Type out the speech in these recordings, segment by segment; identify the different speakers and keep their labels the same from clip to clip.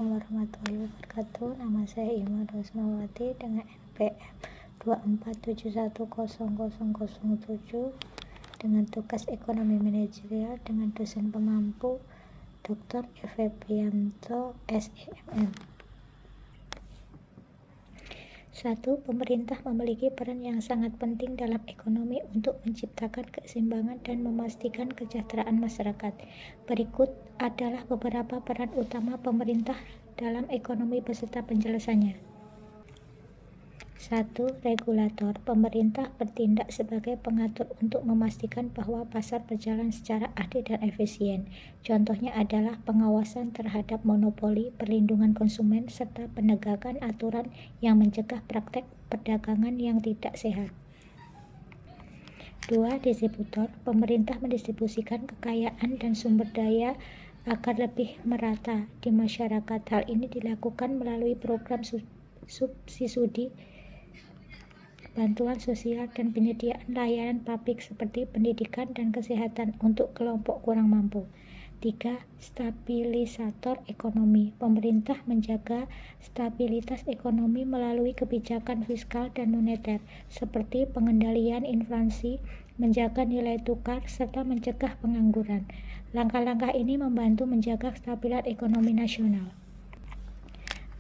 Speaker 1: Assalamualaikum warahmatullahi wabarakatuh. Nama saya Ima Rosmawati dengan NPM 247100007 dengan tugas ekonomi manajerial dengan dosen pemampu Dr. Febrianto SEMM. 1. Pemerintah memiliki peran yang sangat penting dalam ekonomi untuk menciptakan keseimbangan dan memastikan kesejahteraan masyarakat. Berikut adalah beberapa peran utama pemerintah dalam ekonomi beserta penjelasannya. 1. Regulator. Pemerintah bertindak sebagai pengatur untuk memastikan bahwa pasar berjalan secara adil dan efisien. Contohnya adalah pengawasan terhadap monopoli, perlindungan konsumen, serta penegakan aturan yang mencegah praktek perdagangan yang tidak sehat. 2. Distributor. Pemerintah mendistribusikan kekayaan dan sumber daya agar lebih merata di masyarakat. Hal ini dilakukan melalui program subsidi, bantuan sosial, dan penyediaan layanan publik seperti pendidikan dan kesehatan untuk kelompok kurang mampu. 3. Stabilisator ekonomi. Pemerintah menjaga stabilitas ekonomi melalui kebijakan fiskal dan moneter, seperti pengendalian inflasi, menjaga nilai tukar, serta mencegah pengangguran. Langkah-langkah ini membantu menjaga kestabilan ekonomi nasional.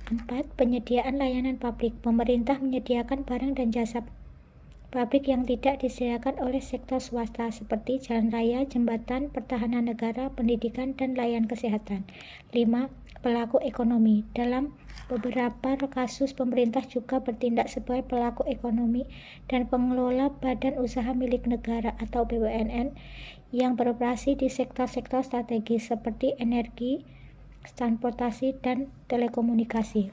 Speaker 1: 4. Penyediaan layanan publik. Pemerintah menyediakan barang dan jasa publik yang tidak disediakan oleh sektor swasta seperti jalan raya, jembatan, pertahanan negara, pendidikan, dan layanan kesehatan. 5. Pelaku ekonomi. Dalam beberapa kasus pemerintah juga bertindak sebagai pelaku ekonomi dan pengelola badan usaha milik negara atau BUMN yang beroperasi di sektor-sektor strategis seperti energi, transportasi, dan telekomunikasi.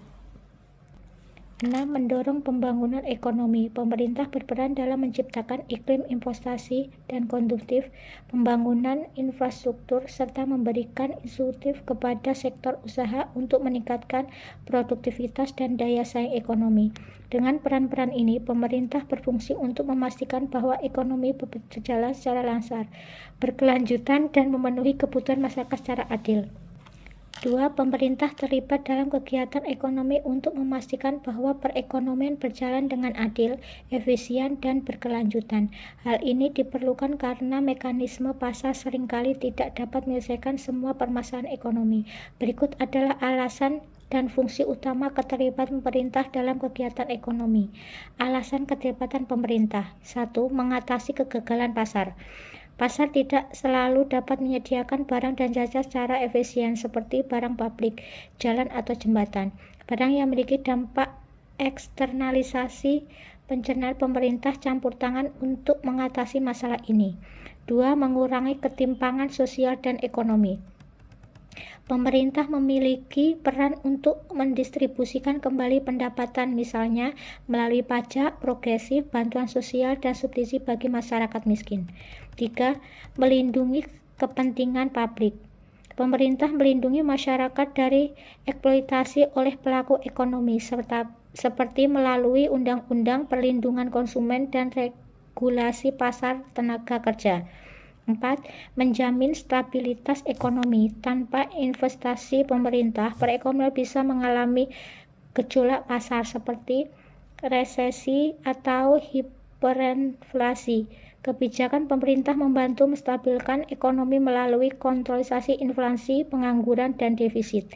Speaker 1: 6. Mendorong pembangunan ekonomi. Pemerintah berperan dalam menciptakan iklim investasi dan kondusif, pembangunan infrastruktur, serta memberikan insentif kepada sektor usaha untuk meningkatkan produktivitas dan daya saing ekonomi. Dengan peran-peran ini, pemerintah berfungsi untuk memastikan bahwa ekonomi berjalan secara lancar, berkelanjutan, dan memenuhi kebutuhan masyarakat secara adil. 2. Pemerintah terlibat dalam kegiatan ekonomi untuk memastikan bahwa perekonomian berjalan dengan adil, efisien, dan berkelanjutan. Hal ini diperlukan karena mekanisme pasar seringkali tidak dapat menyelesaikan semua permasalahan ekonomi. Berikut adalah alasan dan fungsi utama keterlibatan pemerintah dalam kegiatan ekonomi. Alasan keterlibatan pemerintah. 1. Mengatasi kegagalan pasar. Pasar tidak selalu dapat menyediakan barang dan jasa secara efisien seperti barang publik, jalan, atau jembatan. Barang yang memiliki dampak eksternalisasi pencernaan pemerintah campur tangan untuk mengatasi masalah ini. 2. Mengurangi ketimpangan sosial dan ekonomi. Pemerintah memiliki peran untuk mendistribusikan kembali pendapatan, misalnya melalui pajak progresif, bantuan sosial, dan subsidi bagi masyarakat miskin. 3. Melindungi kepentingan publik. Pemerintah melindungi masyarakat dari eksploitasi oleh pelaku ekonomi, seperti melalui Undang-Undang Perlindungan Konsumen dan Regulasi Pasar Tenaga Kerja. 4. Menjamin stabilitas ekonomi. Tanpa investasi pemerintah, perekonomian bisa mengalami gejolak pasar seperti resesi atau hiperinflasi. Kebijakan pemerintah membantu menstabilkan ekonomi melalui kontrolisasi inflasi, pengangguran, dan defisit.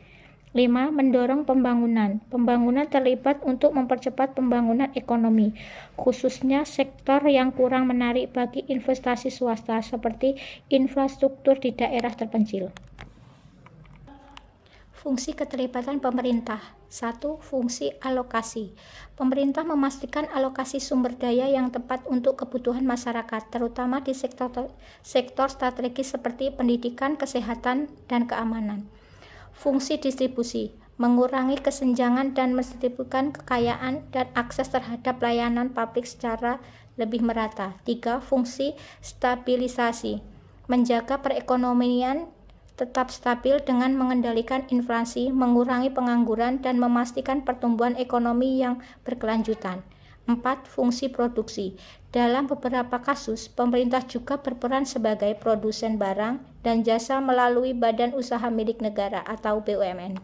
Speaker 1: 5. Mendorong pembangunan. Pembangunan terlibat untuk mempercepat pembangunan ekonomi, khususnya sektor yang kurang menarik bagi investasi swasta seperti infrastruktur di daerah terpencil. Fungsi keterlibatan pemerintah. 1. Fungsi alokasi. Pemerintah memastikan alokasi sumber daya yang tepat untuk kebutuhan masyarakat, terutama di sektor strategis seperti pendidikan, kesehatan, dan keamanan. Fungsi distribusi. Mengurangi kesenjangan dan mendistribusikan kekayaan dan akses terhadap layanan publik secara lebih merata. 3. Fungsi stabilisasi. Menjaga perekonomian tetap stabil dengan mengendalikan inflasi, mengurangi pengangguran, dan memastikan pertumbuhan ekonomi yang berkelanjutan. 4. Fungsi produksi. Dalam beberapa kasus, pemerintah juga berperan sebagai produsen barang dan jasa melalui badan usaha milik negara atau BUMN.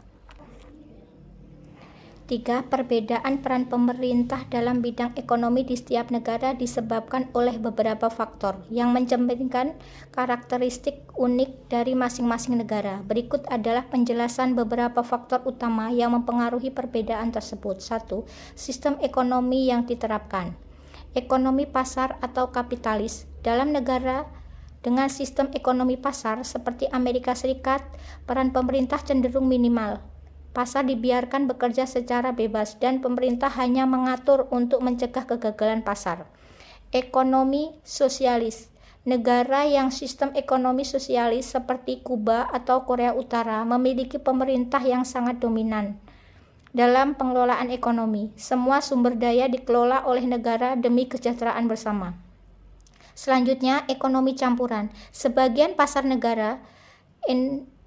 Speaker 1: 3. Perbedaan peran pemerintah dalam bidang ekonomi di setiap negara disebabkan oleh beberapa faktor yang mencerminkan karakteristik unik dari masing-masing negara. Berikut adalah penjelasan beberapa faktor utama yang mempengaruhi perbedaan tersebut. 1. Sistem ekonomi yang diterapkan. Ekonomi pasar atau kapitalis. Dalam negara dengan sistem ekonomi pasar seperti Amerika Serikat, peran pemerintah cenderung minimal. Pasar dibiarkan bekerja secara bebas dan pemerintah hanya mengatur untuk mencegah kegagalan pasar. Ekonomi sosialis. Negara yang sistem ekonomi sosialis seperti Kuba atau Korea Utara memiliki pemerintah yang sangat dominan dalam pengelolaan ekonomi. Semua sumber daya dikelola oleh negara demi kesejahteraan bersama. Selanjutnya, ekonomi campuran. Sebagian pasar negara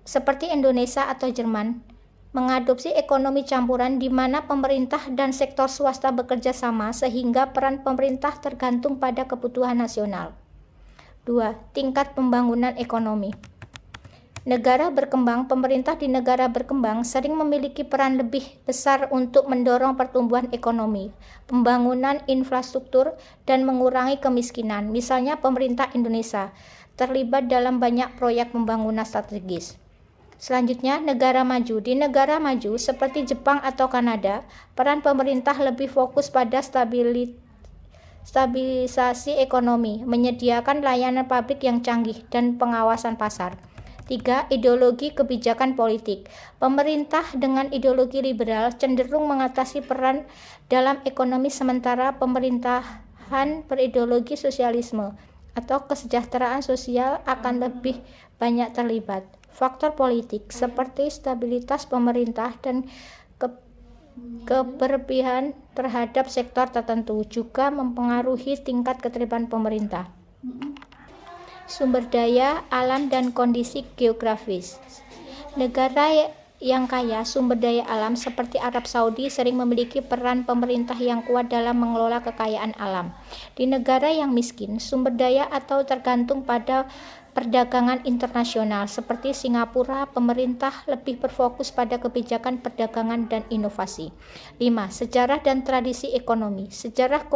Speaker 1: seperti Indonesia atau Jerman mengadopsi ekonomi campuran di mana pemerintah dan sektor swasta bekerja sama sehingga peran pemerintah tergantung pada kebutuhan nasional. 2. Tingkat pembangunan ekonomi. Negara berkembang, pemerintah di negara berkembang sering memiliki peran lebih besar untuk mendorong pertumbuhan ekonomi, pembangunan infrastruktur, dan mengurangi kemiskinan. Misalnya pemerintah Indonesia terlibat dalam banyak proyek pembangunan strategis. Selanjutnya, negara maju. Di negara maju seperti Jepang atau Kanada, peran pemerintah lebih fokus pada stabilisasi ekonomi, menyediakan layanan publik yang canggih, dan pengawasan pasar. 3. Ideologi kebijakan politik. Pemerintah dengan ideologi liberal cenderung mengatasi peran dalam ekonomi sementara pemerintahan berideologi sosialisme atau kesejahteraan sosial akan lebih banyak terlibat. Faktor politik seperti stabilitas pemerintah dan keberpihakan terhadap sektor tertentu juga mempengaruhi tingkat keterlibatan pemerintah. Sumber daya alam dan kondisi geografis. Negara yang kaya sumber daya alam seperti Arab Saudi sering memiliki peran pemerintah yang kuat dalam mengelola kekayaan alam. Di negara yang miskin, sumber daya atau tergantung pada perdagangan internasional seperti Singapura, pemerintah lebih berfokus pada kebijakan perdagangan dan inovasi. 5. Sejarah dan tradisi ekonomi. Sejarah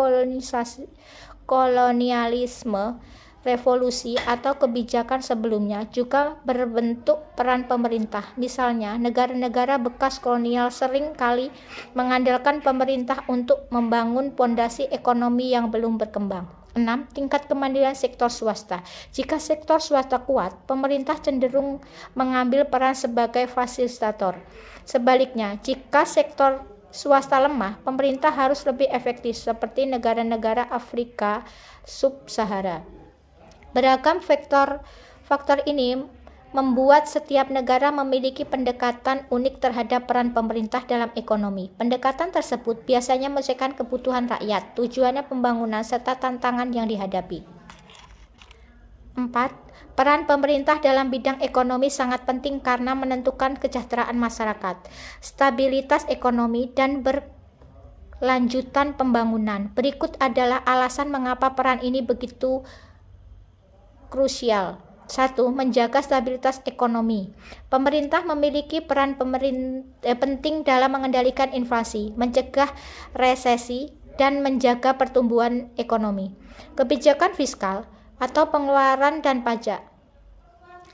Speaker 1: kolonialisme, revolusi atau kebijakan sebelumnya juga berbentuk peran pemerintah. Misalnya, negara-negara bekas kolonial sering kali mengandalkan pemerintah untuk membangun pondasi ekonomi yang belum berkembang. 6. Tingkat kemandirian sektor swasta. Jika sektor swasta kuat, pemerintah cenderung mengambil peran sebagai fasilitator. Sebaliknya, jika sektor swasta lemah, pemerintah harus lebih efektif seperti negara-negara Afrika Sub-Sahara. Beragam faktor ini membuat setiap negara memiliki pendekatan unik terhadap peran pemerintah dalam ekonomi. Pendekatan tersebut biasanya menyesuaikan kebutuhan rakyat, tujuannya pembangunan, serta tantangan yang dihadapi. 4. Peran pemerintah dalam bidang ekonomi sangat penting karena menentukan kesejahteraan masyarakat, stabilitas ekonomi, dan berlanjutan pembangunan. Berikut adalah alasan mengapa peran ini begitu krusial. 1. Menjaga stabilitas ekonomi. Pemerintah memiliki peran penting dalam mengendalikan inflasi, mencegah resesi, dan menjaga pertumbuhan ekonomi. Kebijakan fiskal atau pengeluaran dan pajak,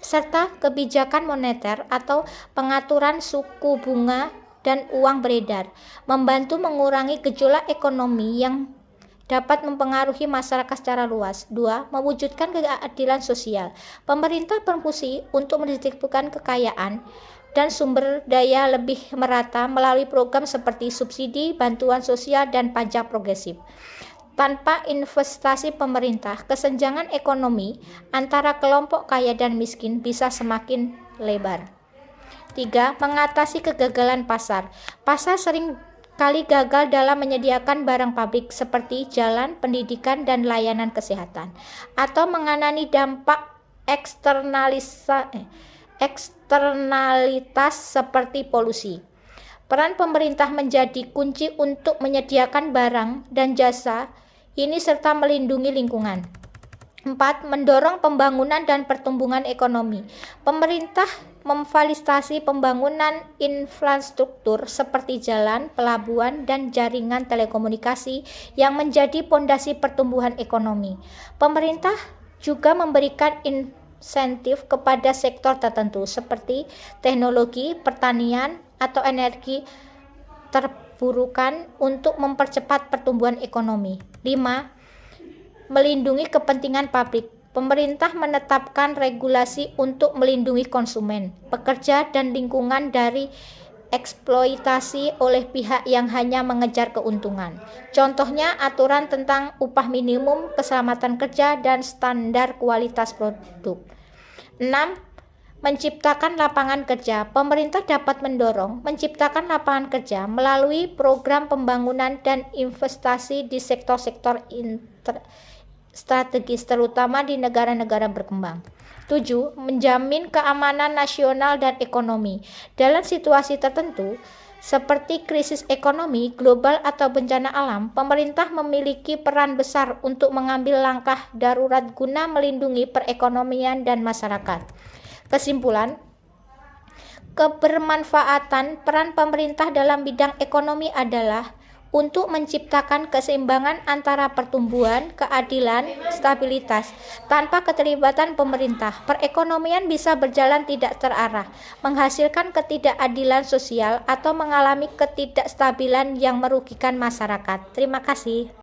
Speaker 1: serta kebijakan moneter atau pengaturan suku bunga dan uang beredar, membantu mengurangi gejolak ekonomi yang dapat mempengaruhi masyarakat secara luas. 2. Mewujudkan keadilan sosial. Pemerintah berfungsi untuk mendistribusikan kekayaan dan sumber daya lebih merata melalui program seperti subsidi, bantuan sosial, dan pajak progresif. Tanpa investasi pemerintah, kesenjangan ekonomi antara kelompok kaya dan miskin bisa semakin lebar. 3. Mengatasi kegagalan pasar. Pasar sering kali gagal dalam menyediakan barang publik seperti jalan, pendidikan, dan layanan kesehatan, atau mengenani dampak eksternalitas seperti polusi. Peran pemerintah menjadi kunci untuk menyediakan barang dan jasa ini serta melindungi lingkungan. 4. Mendorong pembangunan dan pertumbuhan ekonomi. Pemerintah memfasilitasi pembangunan infrastruktur seperti jalan, pelabuhan, dan jaringan telekomunikasi yang menjadi pondasi pertumbuhan ekonomi. Pemerintah juga memberikan insentif kepada sektor tertentu seperti teknologi, pertanian, atau energi terbarukan untuk mempercepat pertumbuhan ekonomi. 5. Melindungi kepentingan publik. Pemerintah menetapkan regulasi untuk melindungi konsumen, pekerja, dan lingkungan dari eksploitasi oleh pihak yang hanya mengejar keuntungan. Contohnya aturan tentang upah minimum, keselamatan kerja, dan standar kualitas produk. 6. Menciptakan lapangan kerja. Pemerintah dapat mendorong menciptakan lapangan kerja melalui program pembangunan dan investasi di sektor-sektor strategis, terutama di negara-negara berkembang. 7. Menjamin keamanan nasional dan ekonomi. Dalam situasi tertentu, seperti krisis ekonomi global atau bencana alam, pemerintah memiliki peran besar untuk mengambil langkah darurat guna melindungi perekonomian dan masyarakat. Kesimpulan, kebermanfaatan peran pemerintah dalam bidang ekonomi adalah untuk menciptakan keseimbangan antara pertumbuhan, keadilan, stabilitas. Tanpa keterlibatan pemerintah, perekonomian bisa berjalan tidak terarah, menghasilkan ketidakadilan sosial, atau mengalami ketidakstabilan yang merugikan masyarakat. Terima kasih.